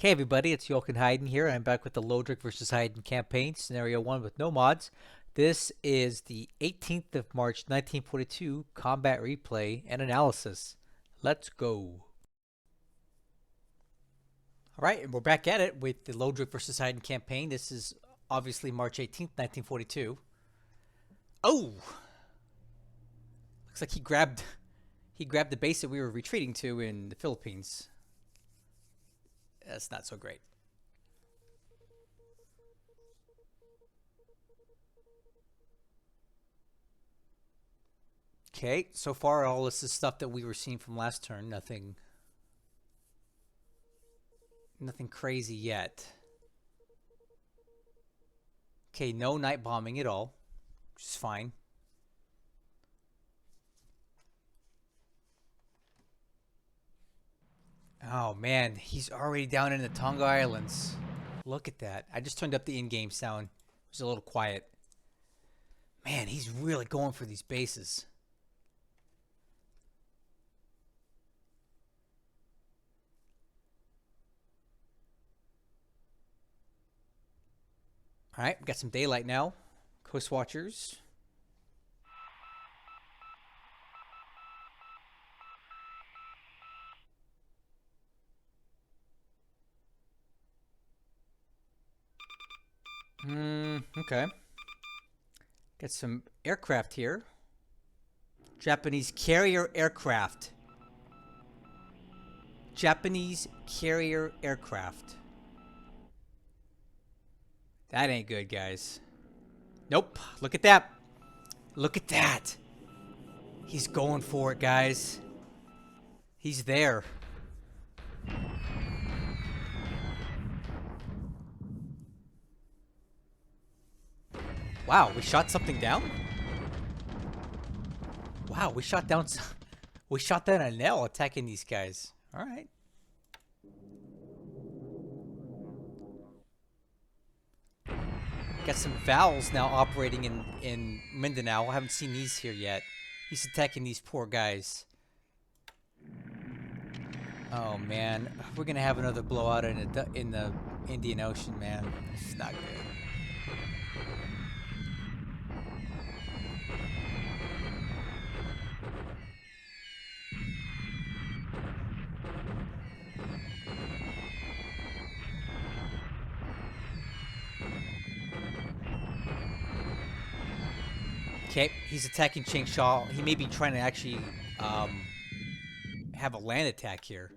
Hey everybody, it's Jochen Heiden here. I'm back with the Lodrik versus Heiden campaign, scenario 1 with no mods. This is the 18th of March 1942 combat replay and analysis. Let's go. Alright, and we're back at it with the Lodrik versus Heiden campaign. This is obviously March 18th, 1942. Oh! Looks like he grabbed the base that we were retreating to in the Philippines. That's not so great. Okay, so far all this is stuff that we were seeing from last turn. Nothing crazy yet. Okay, no night bombing at all, which is fine. Oh man, he's already down in the Tonga Islands. Look at that. I just turned up the in-game sound. It was a little quiet. Man, he's really going for these bases. Alright, we got some daylight now. Coast Watchers. Okay. Got some aircraft here. Japanese carrier aircraft. Japanese carrier aircraft. That ain't good, guys. Nope. Look at that. Look at that. He's going for it, guys. He's there. Wow, we shot something down? Wow, we shot down a nail attacking these guys. All right. Got some valves now operating in Mindanao. I haven't seen these here yet. He's attacking these poor guys. Oh man, we're gonna have another blowout in the Indian Ocean, man. It's not good. Okay, he's attacking Changsha. He may be trying to actually have a land attack here.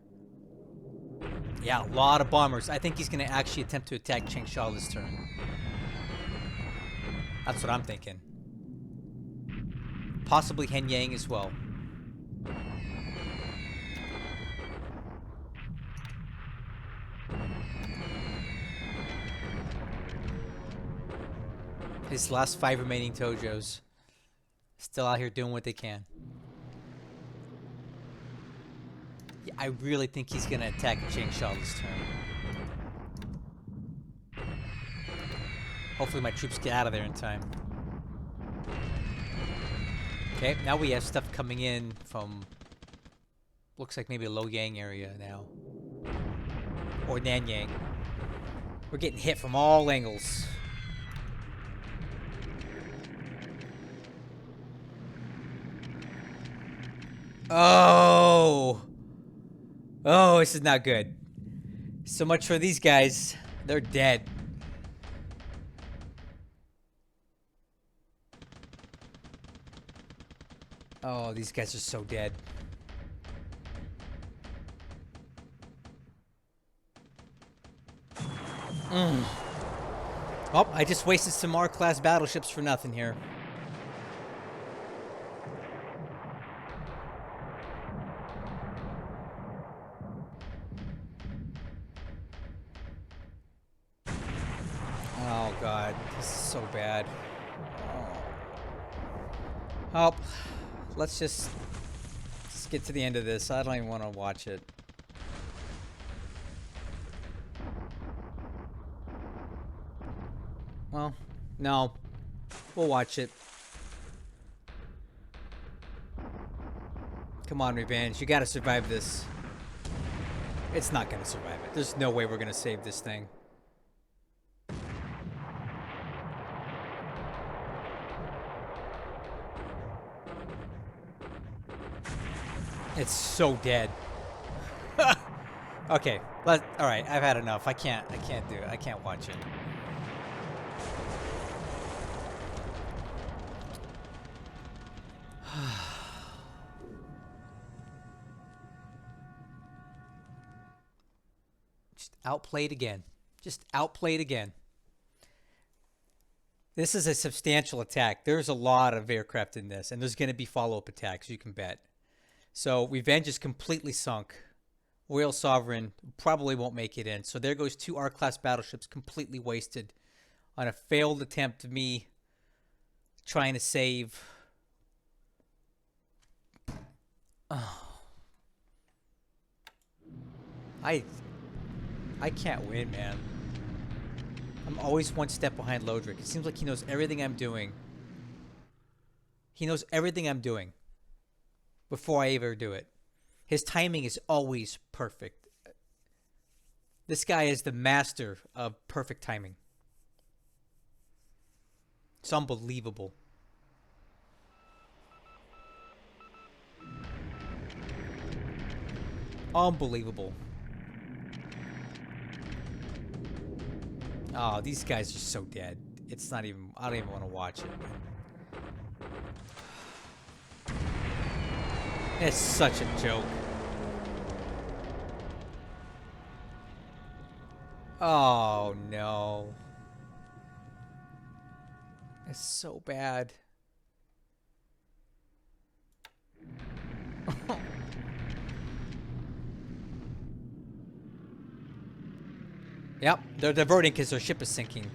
Yeah, a lot of bombers. I think he's going to actually attempt to attack Changsha this turn. That's what I'm thinking. Possibly Henyang as well. His last 5 remaining Tojos. Still out here doing what they can. Yeah, I really think he's going to attack Changsha this turn. Hopefully my troops get out of there in time. Okay, now we have stuff coming in from... Looks like maybe a Loyang area now. Or Nanyang. We're getting hit from all angles. Oh! Oh, this is not good. So much for these guys. They're dead. Oh, these guys are so dead. Oh, I just wasted some R-class battleships for nothing here. Oh god, this is so bad. Oh, let's just get to the end of this. I don't even want to watch it. Well, no. We'll watch it. Come on, Revenge. You gotta survive this. It's not going to survive it. There's no way we're going to save this thing. It's so dead. Okay, all right. I've had enough. I can't do it. I can't watch it. Just outplayed again. Just outplayed again. This is a substantial attack. There's a lot of aircraft in this, and there's going to be follow-up attacks, you can bet. So Revenge is completely sunk. Royal Sovereign probably won't make it in. So there goes 2 R-class battleships completely wasted on a failed attempt of me trying to save. Oh. I can't win, man. I'm always one step behind Lodrik. It seems like he knows everything I'm doing. He knows everything I'm doing before I ever do it. His timing is always perfect. This guy is the master of perfect timing. It's unbelievable. Unbelievable. Oh, these guys are so dead. It's not even, I don't even want to watch it. It's such a joke. Oh no. It's so bad. Yep, they're diverting because their ship is sinking.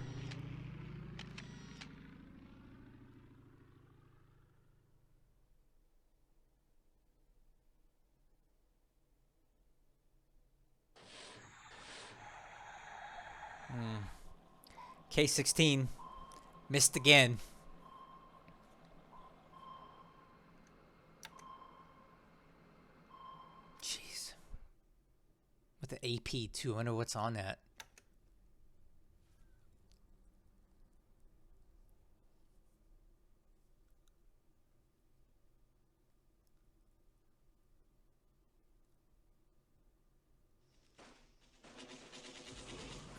K-16 missed again. Jeez. With the AP too. I wonder what's on that.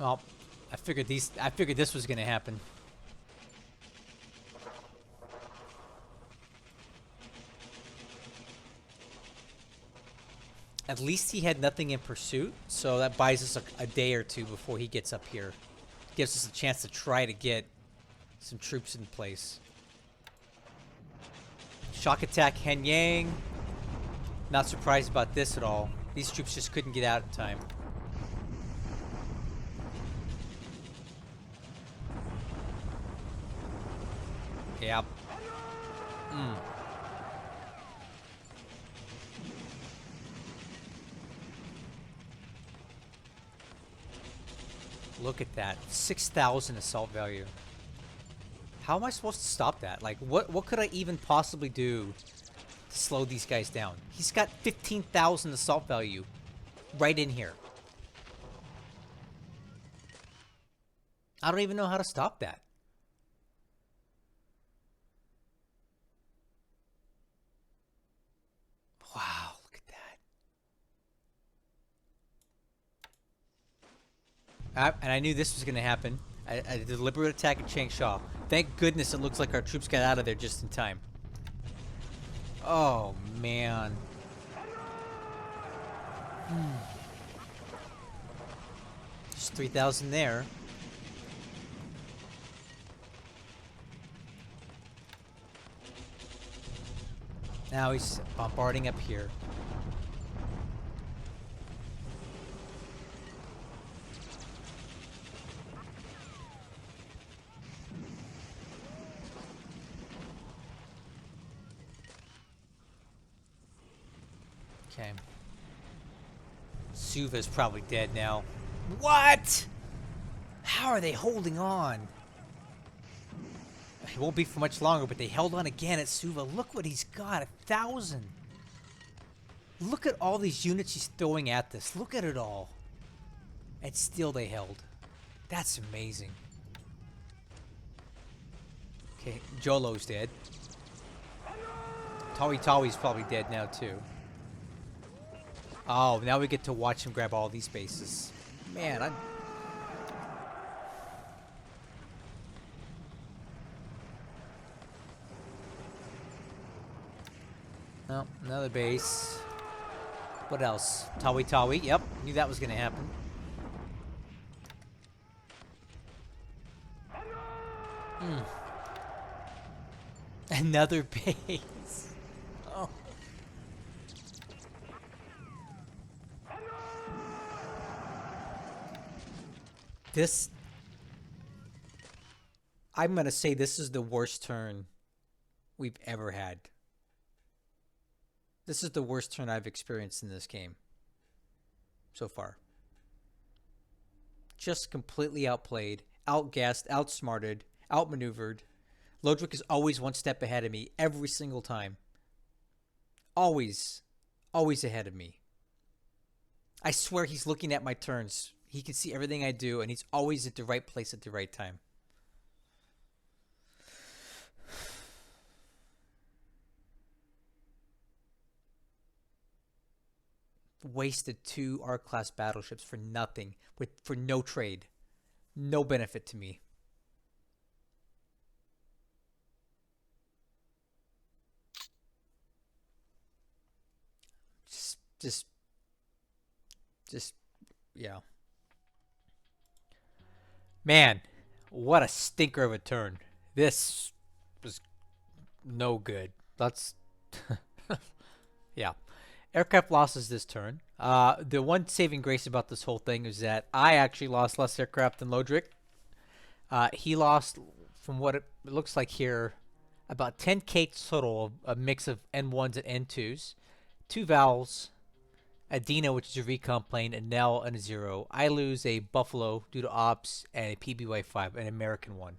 Well, I figured this was gonna happen. At least he had nothing in pursuit, so that buys us a day or two before he gets up here. Gives us a chance to try to get some troops in place. Shock attack Henyang. Not surprised about this at all. These troops just couldn't get out in time. Yep. Look at that. 6,000 assault value. How am I supposed to stop that? Like, what could I even possibly do to slow these guys down? He's got 15,000 assault value right in here. I don't even know how to stop that. Wow, look at that. And I knew this was going to happen. A deliberate attack at Changsha. Thank goodness it looks like our troops got out of there just in time. Oh, man. Just 3,000 there. Now he's bombarding up here. Okay. Suva's probably dead now. What? How are they holding on? It won't be for much longer, but they held on again at Suva. Look what he's got, 1,000. Look at all these units she's throwing at this. Look at it all. And still they held. That's amazing. Okay, Jolo's dead. Tawi Tawi's probably dead now too. Oh, now we get to watch him grab all these bases. Man, I'm... Oh, another base. What else? Tawi Tawi. Yep, knew that was going to happen. Another base. Oh. This... I'm going to say this is the worst turn we've ever had. This is the worst turn I've experienced in this game so far. Just completely outplayed, outgassed, outsmarted, outmaneuvered. Lodrik is always one step ahead of me every single time. Always. Always ahead of me. I swear he's looking at my turns. He can see everything I do, and he's always at the right place at the right time. Wasted 2 R-class battleships for nothing, for no trade. No benefit to me. Just, yeah. Man, what a stinker of a turn. This was no good. That's, yeah. Aircraft losses this turn. The one saving grace about this whole thing is that I actually lost less aircraft than Lodrik. He lost, from what it looks like here, about 10 Kate total, a mix of N1s and N2s, 2 Vals, a Dina, which is a recon plane, a Nell, and a Zero. I lose a Buffalo due to ops and a PBY-5, an American one.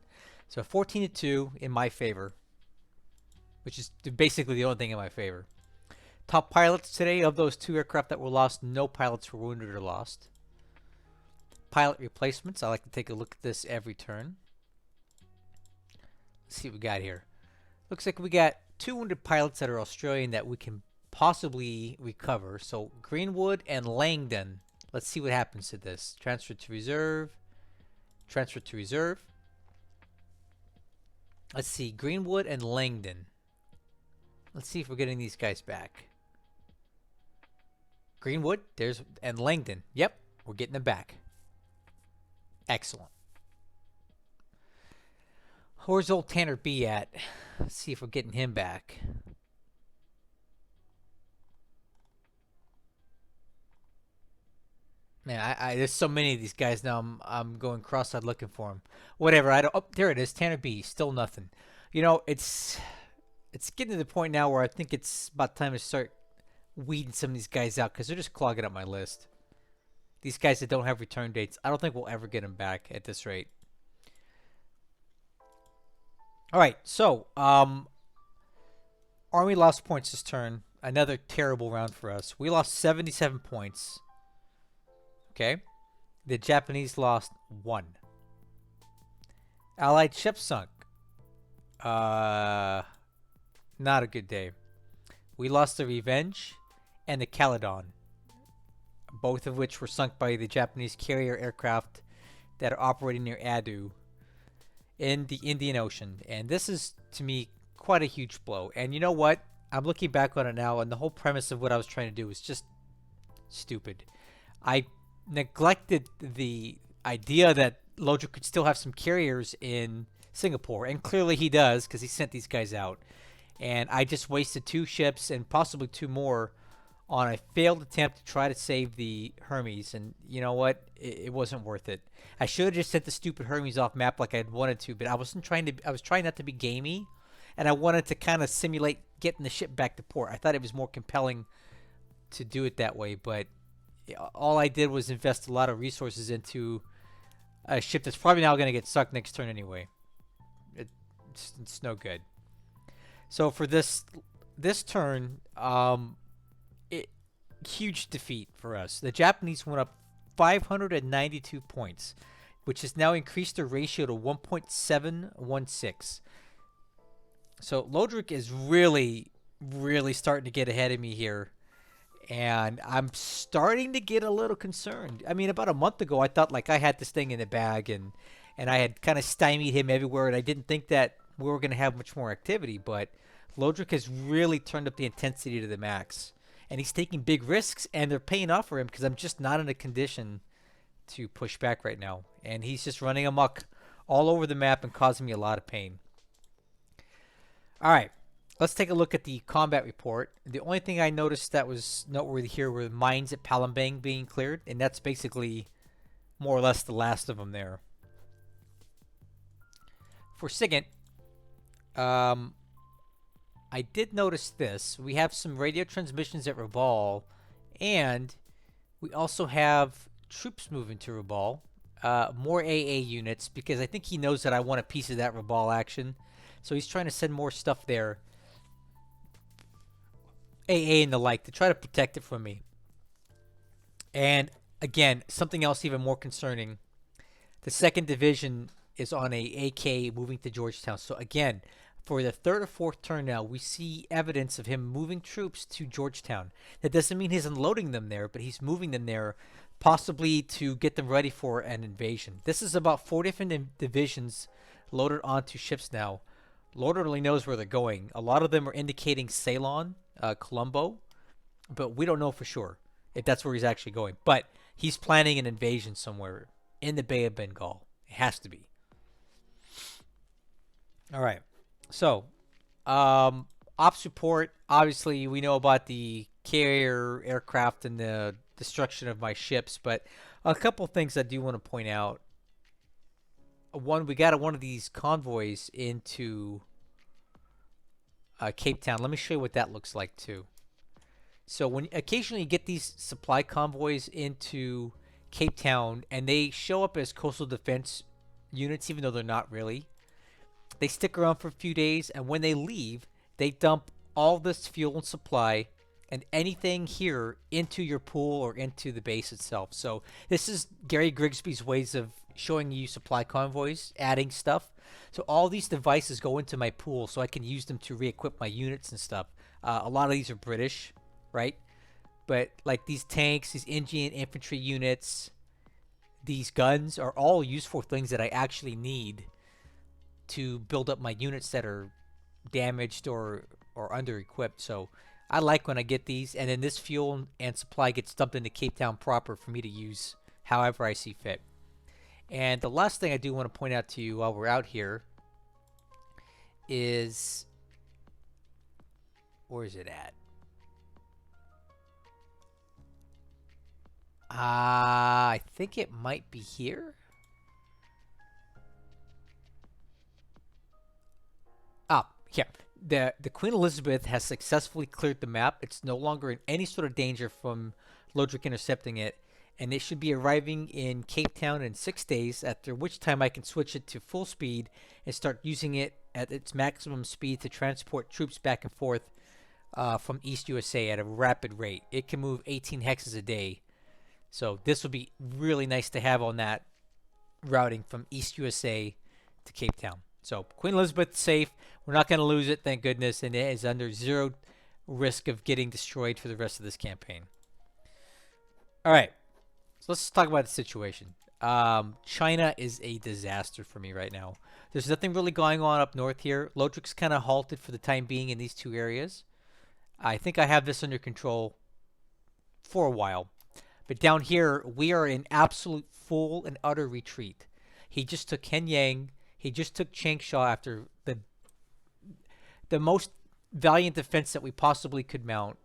So 14-2 in my favor, which is basically the only thing in my favor. Top pilots today, of those 2 aircraft that were lost, no pilots were wounded or lost. Pilot replacements, I like to take a look at this every turn. Let's see what we got here. Looks like we got 2 wounded pilots that are Australian that we can possibly recover. So Greenwood and Langdon. Let's see what happens to this. Transfer to reserve. Transfer to reserve. Let's see. Greenwood and Langdon. Let's see if we're getting these guys back. Greenwood, and Langdon. Yep, we're getting them back. Excellent. Where's old Tanner B at? Let's see if we're getting him back. Man, there's so many of these guys now. I'm going cross-eyed looking for him. Whatever. I don't. Oh, there it is. Tanner B. Still nothing. You know, it's getting to the point now where I think it's about time to start weeding some of these guys out because they're just clogging up my list. These guys that don't have return dates, I don't think we'll ever get them back at this rate. All right, so Army lost points this turn. Another terrible round for us. We lost 77 points. Okay, the Japanese lost 1. Allied ship sunk. Not a good day. We lost the Revenge and the Caledon, both of which were sunk by the Japanese carrier aircraft that are operating near Adu in the Indian Ocean. And this is, to me, quite a huge blow. And you know what? I'm looking back on it now, and the whole premise of what I was trying to do was just stupid. I neglected the idea that Lodrik could still have some carriers in Singapore, and clearly he does because he sent these guys out. And I just wasted 2 ships and possibly 2 more on a failed attempt to try to save the Hermes. And you know what? It wasn't worth it. I should have just sent the stupid Hermes off map like I wanted to, but I was trying not to be gamey, and I wanted to kind of simulate getting the ship back to port. I thought it was more compelling to do it that way, but all I did was invest a lot of resources into a ship that's probably now going to get sucked next turn anyway. It's no good. So for this turn, huge defeat for us. The Japanese went up 592 points, which has now increased their ratio to 1.716. So Lodrik is really, really starting to get ahead of me here. And I'm starting to get a little concerned. I mean, about a month ago, I thought like I had this thing in the bag and I had kind of stymied him everywhere. And I didn't think that we were going to have much more activity. But Lodrik has really turned up the intensity to the max. And he's taking big risks, and they're paying off for him because I'm just not in a condition to push back right now. And he's just running amok all over the map and causing me a lot of pain. All right, let's take a look at the combat report. The only thing I noticed that was noteworthy here were mines at Palembang being cleared, and that's basically more or less the last of them there. For SIGINT, I did notice this. We have some radio transmissions at Rabaul, and we also have troops moving to Rabaul. More AA units, because I think he knows that I want a piece of that Rabaul action. So he's trying to send more stuff there. AA and the like, to try to protect it from me. And again, something else even more concerning. The 2nd Division is on a AK moving to Georgetown. So again, for the 3rd or 4th turn now, we see evidence of him moving troops to Georgetown. That doesn't mean he's unloading them there, but he's moving them there, possibly to get them ready for an invasion. This is about 4 different divisions loaded onto ships now. Lord only knows where they're going. A lot of them are indicating Ceylon, Colombo, but we don't know for sure if that's where he's actually going. But he's planning an invasion somewhere in the Bay of Bengal. It has to be. All right. So, ops report. Obviously, we know about the carrier aircraft and the destruction of my ships, but a couple things I do want to point out. One, we got one of these convoys into Cape Town. Let me show you what that looks like too. So when occasionally you get these supply convoys into Cape Town, and they show up as coastal defense units, even though they're not really. They stick around for a few days, and when they leave, they dump all this fuel and supply and anything here into your pool or into the base itself. So this is Gary Grigsby's ways of showing you supply convoys, adding stuff. So all these devices go into my pool so I can use them to re-equip my units and stuff. A lot of these are British, right? But like these tanks, these Indian infantry units, these guns are all useful things that I actually need to build up my units that are damaged or under-equipped. So I like when I get these, and then this fuel and supply gets dumped into Cape Town proper for me to use however I see fit. And the last thing I do want to point out to you while we're out here is, where is it at? I think it might be here. Here. The Queen Elizabeth has successfully cleared the map. It's no longer in any sort of danger from Lodrik intercepting it. And it should be arriving in Cape Town in 6 days, after which time I can switch it to full speed and start using it at its maximum speed to transport troops back and forth from East USA at a rapid rate. It can move 18 hexes a day. So this will be really nice to have on that routing from East USA to Cape Town. So Queen Elizabeth safe. We're not going to lose it, thank goodness, and it is under zero risk of getting destroyed for the rest of this campaign. All right, so let's talk about the situation. China is a disaster for me right now. There's nothing really going on up north here. Lodrik's kind of halted for the time being in these two areas. I think I have this under control for a while. But down here, we are in absolute full and utter retreat. He just took Henyang. He just took Changsha after the most valiant defense that we possibly could mount.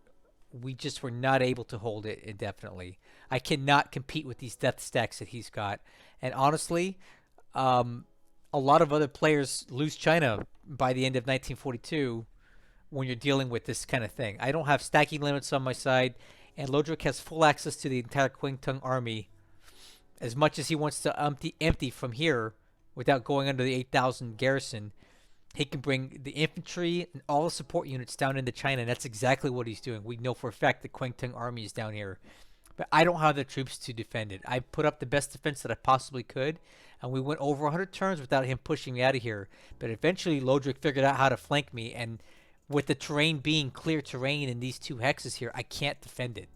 We just were not able to hold it indefinitely. I cannot compete with these death stacks that he's got. And honestly, a lot of other players lose China by the end of 1942 when you're dealing with this kind of thing. I don't have stacking limits on my side, and Lodrik has full access to the entire Kwangtung army. As much as he wants to empty from here without going under the 8,000 garrison, he can bring the infantry and all the support units down into China, and that's exactly what he's doing. We know for a fact the Kuomintang army is down here. But I don't have the troops to defend it. I put up the best defense that I possibly could, and we went over 100 turns without him pushing me out of here. But eventually Lodrik figured out how to flank me, and with the terrain being clear terrain in these 2 hexes here, I can't defend it.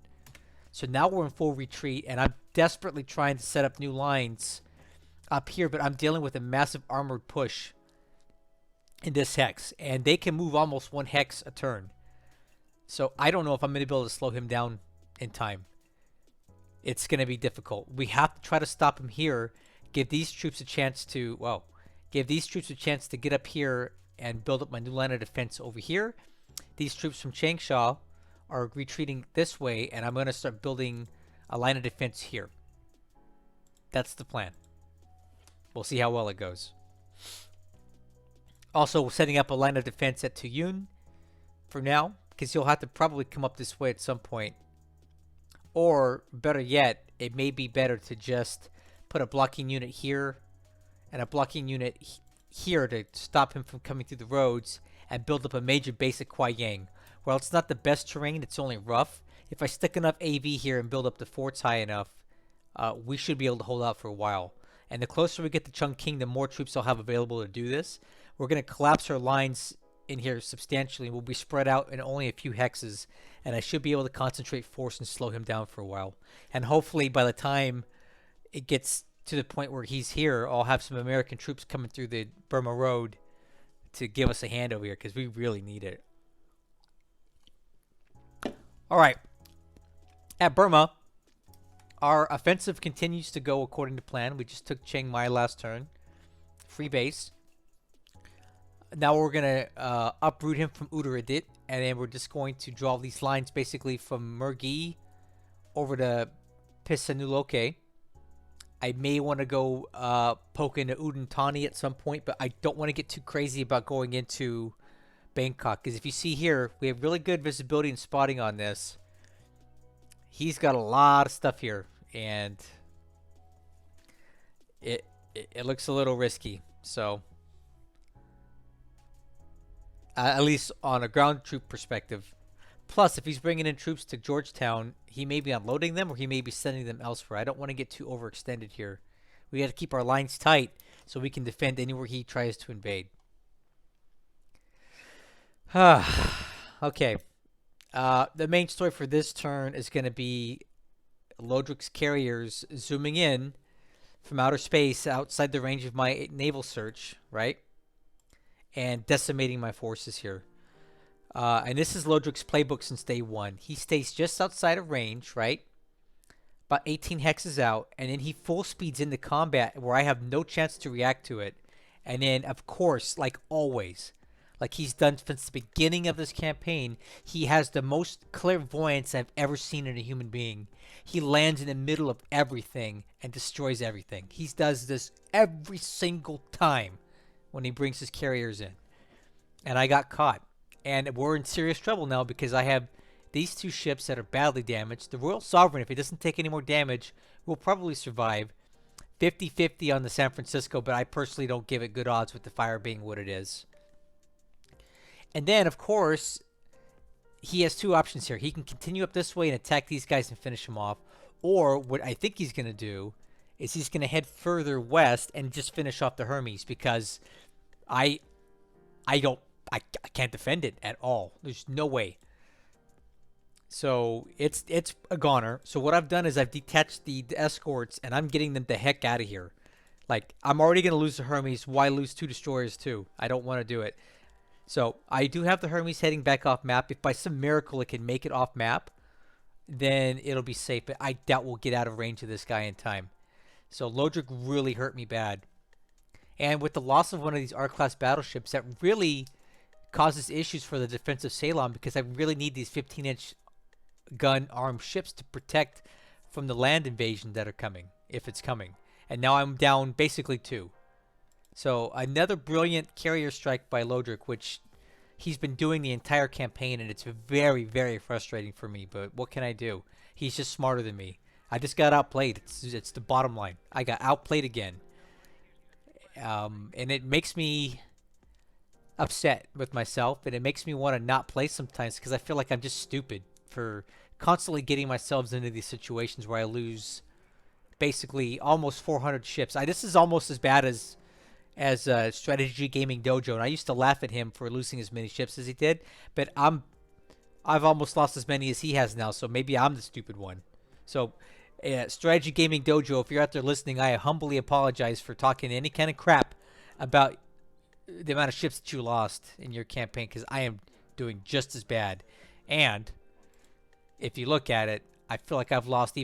So now we're in full retreat, and I'm desperately trying to set up new lines up here, but I'm dealing with a massive armored push in this hex, and they can move almost 1 hex a turn. So I don't know if I'm going to be able to slow him down in time. It's going to be difficult. We have to try to stop him here, give these troops a chance to, well, give these troops a chance to get up here and build up my new line of defense over here. These troops from Changsha are retreating this way, and I'm going to start building a line of defense here. That's the plan. We'll see how well it goes. Also, setting up a line of defense at Tuyun for now, because you'll have to probably come up this way at some point. Or, better yet, it may be better to just put a blocking unit here and a blocking unit here to stop him from coming through the roads and build up a major base at Kuaiyang. Well, it's not the best terrain, it's only rough. If I stick enough AV here and build up the forts high enough, we should be able to hold out for a while. And the closer we get to Chungking, the more troops I'll have available to do this. We're going to collapse our lines in here substantially. We'll be spread out in only a few hexes, and I should be able to concentrate force and slow him down for a while. And hopefully by the time it gets to the point where he's here, I'll have some American troops coming through the Burma Road to give us a hand over here, because we really need it. Alright. At Burma, our offensive continues to go according to plan. We just took Chiang Mai last turn. Free base. Now we're going to uproot him from Uttaradit, and then we're just going to draw these lines basically from Mergui over to Pisanuloke. I may want to go poke into Udantani at some point, but I don't want to get too crazy about going into Bangkok, because if you see here, we have really good visibility and spotting on this. He's got a lot of stuff here, and it looks a little risky. So at least on a ground troop perspective. Plus, if he's bringing in troops to Georgetown, he may be unloading them or he may be sending them elsewhere. I don't want to get too overextended here. We got to keep our lines tight so we can defend anywhere he tries to invade. Okay. The main story for this turn is going to be Lodrik's carriers zooming in from outer space outside the range of my naval search, right? And decimating my forces here. And this is Lodrik's playbook since day one. He stays just outside of range, right? About 18 hexes out, and then he full speeds into combat where I have no chance to react to it. And then, of course, like always, like he's done since the beginning of this campaign, he has the most clairvoyance I've ever seen in a human being. He lands in the middle of everything and destroys everything. He does this every single time when he brings his carriers in. And I got caught. And we're in serious trouble now because I have these 2 ships that are badly damaged. The Royal Sovereign, if it doesn't take any more damage, will probably survive. 50-50 on the San Francisco, but I personally don't give it good odds with the fire being what it is. And then, of course, he has 2 options here. He can continue up this way and attack these guys and finish them off. Or what I think he's going to do is he's going to head further west and just finish off the Hermes, because I can't defend it at all. There's no way. So it's a goner. So what I've done is I've detached the escorts and I'm getting them the heck out of here. Like, I'm already going to lose the Hermes. Why lose 2 destroyers too? I don't want to do it. So I do have the Hermes heading back off map. If by some miracle it can make it off map, then it'll be safe. But I doubt we'll get out of range of this guy in time. So Lodrik really hurt me bad. And with the loss of one of these R-class battleships, that really causes issues for the defense of Ceylon, because I really need these 15-inch gun-armed ships to protect from the land invasion that are coming, if it's coming. And now I'm down basically 2. So another brilliant carrier strike by Lodrik, which he's been doing the entire campaign, and it's very, very frustrating for me. But what can I do? He's just smarter than me. I just got outplayed. It's the bottom line. I got outplayed again. And it makes me upset with myself, and it makes me want to not play sometimes because I feel like I'm just stupid for constantly getting myself into these situations where I lose basically almost 400 ships. This is almost as bad as Strategy Gaming Dojo, and I used to laugh at him for losing as many ships as he did, but I've almost lost as many as he has now, so maybe I'm the stupid one. So, Strategy Gaming Dojo, if you're out there listening, I humbly apologize for talking any kind of crap about the amount of ships that you lost in your campaign, because I am doing just as bad. And if you look at it, I feel like I've lost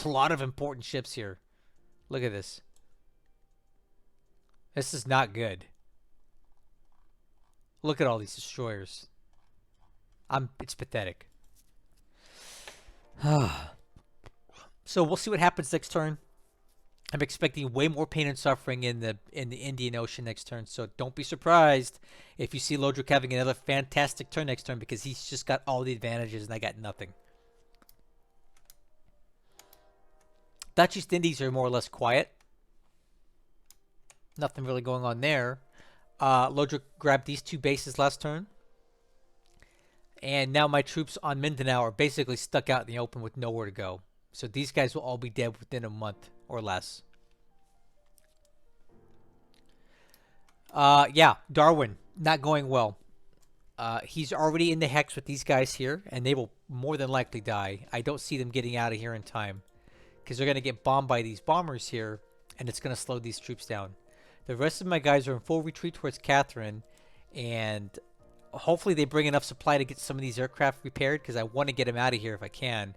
a lot of important ships here. Look at this. This is not good. Look at all these destroyers. It's pathetic. So we'll see what happens next turn. I'm expecting way more pain and suffering in the Indian Ocean next turn, so don't be surprised if you see Lodrik having another fantastic turn next turn, because he's just got all the advantages and I got nothing. Dutch East Indies are more or less quiet. Nothing really going on there. Lodrik grabbed these 2 bases last turn. And now my troops on Mindanao are basically stuck out in the open with nowhere to go. So these guys will all be dead within a month or less. Yeah, Darwin, not going well. He's already in the hex with these guys here, and they will more than likely die. I don't see them getting out of here in time, because they're going to get bombed by these bombers here, and it's going to slow these troops down. The rest of my guys are in full retreat towards Catherine, and hopefully they bring enough supply to get some of these aircraft repaired, because I want to get them out of here if I can.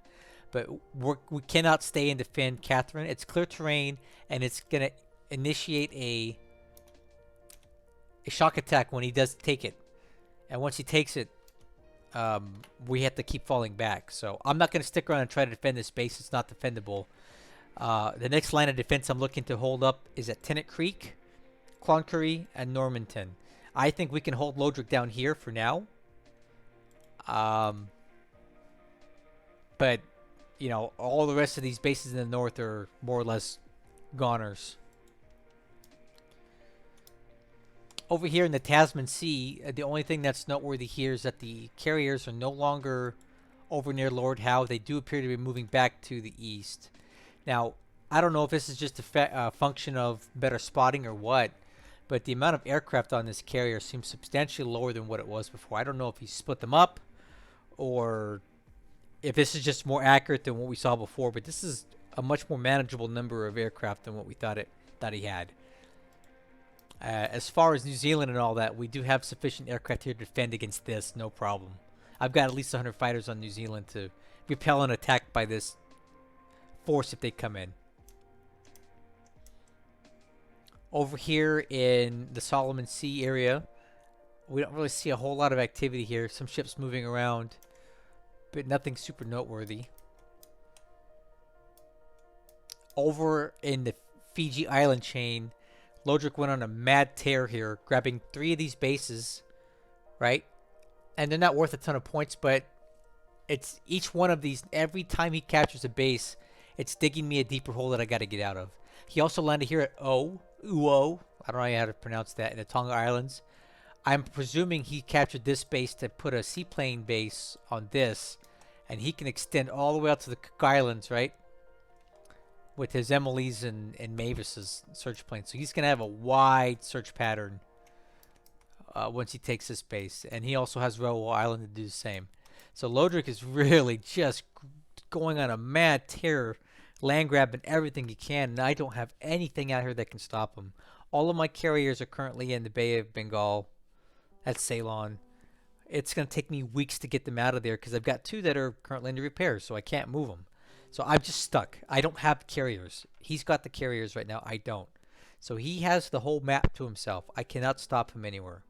But we cannot stay and defend Catherine. It's clear terrain, and it's going to initiate a shock attack when he does take it. And once he takes it, we have to keep falling back. So I'm not going to stick around and try to defend this base. It's not defendable. The next line of defense I'm looking to hold up is at Tennant Creek, Cloncurry, and Normanton. I think we can hold Lodrik down here for now. But, you know, all the rest of these bases in the north are more or less goners. Over here in the Tasman Sea, the only thing that's noteworthy here is that the carriers are no longer over near Lord Howe. They do appear to be moving back to the east. Now, I don't know if this is just a function of better spotting or what, but the amount of aircraft on this carrier seems substantially lower than what it was before. I don't know if he split them up or if this is just more accurate than what we saw before, but this is a much more manageable number of aircraft than what we thought he had. As far as New Zealand and all that, we do have sufficient aircraft here to defend against this, no problem. I've got at least 100 fighters on New Zealand to repel an attack by this force if they come in. Over here in the Solomon Sea area, we don't really see a whole lot of activity here. Some ships moving around, but nothing super noteworthy. Over in the Fiji Island chain, Lodrik went on a mad tear here, grabbing 3 of these bases, right? And they're not worth a ton of points, but it's each one of these, every time he captures a base, it's digging me a deeper hole that I got to get out of. He also landed here at Uo. I don't know how to pronounce that, in the Tonga Islands. I'm presuming he captured this base to put a seaplane base on this, and he can extend all the way out to the Cook Islands, right? With his Emily's and Mavis's search planes. So he's going to have a wide search pattern once he takes this base. And he also has Rowo Island to do the same. So Lodrik is really just going on a mad tear, land grabbing everything he can. And I don't have anything out here that can stop him. All of my carriers are currently in the Bay of Bengal at Ceylon. It's going to take me weeks to get them out of there because I've got 2 that are currently under repair, so I can't move them. So I'm just stuck. I don't have carriers. He's got the carriers right now. I don't. So he has the whole map to himself. I cannot stop him anywhere.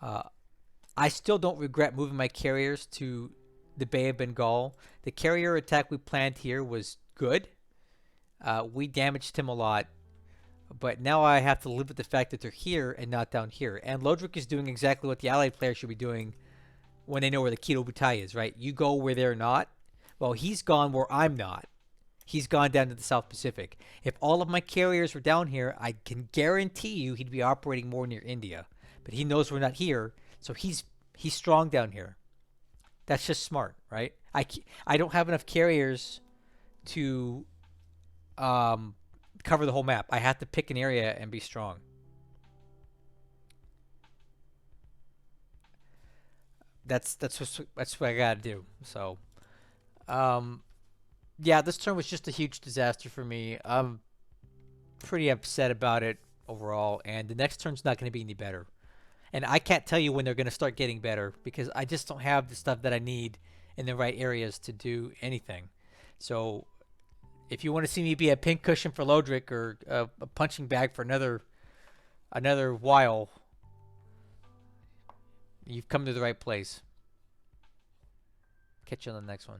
I still don't regret moving my carriers to the Bay of Bengal. The carrier attack we planned here was good. We damaged him a lot. But now I have to live with the fact that they're here and not down here. And Lodrik is doing exactly what the allied players should be doing when they know where the Kido Butai is, right? You go where they're not. Well, he's gone where I'm not. He's gone down to the South Pacific. If all of my carriers were down here, I can guarantee you he'd be operating more near India. But he knows we're not here, so he's strong down here. That's just smart, right? I don't have enough carriers to cover the whole map. I have to pick an area and be strong. That's what I gotta do. So, um, yeah, this turn was just a huge disaster for me. I'm pretty upset about it overall, and the next turn's not going to be any better. And I can't tell you when they're going to start getting better because I just don't have the stuff that I need in the right areas to do anything. So, if you want to see me be a pincushion for Lodrik or a punching bag for another while, you've come to the right place. Catch you on the next one.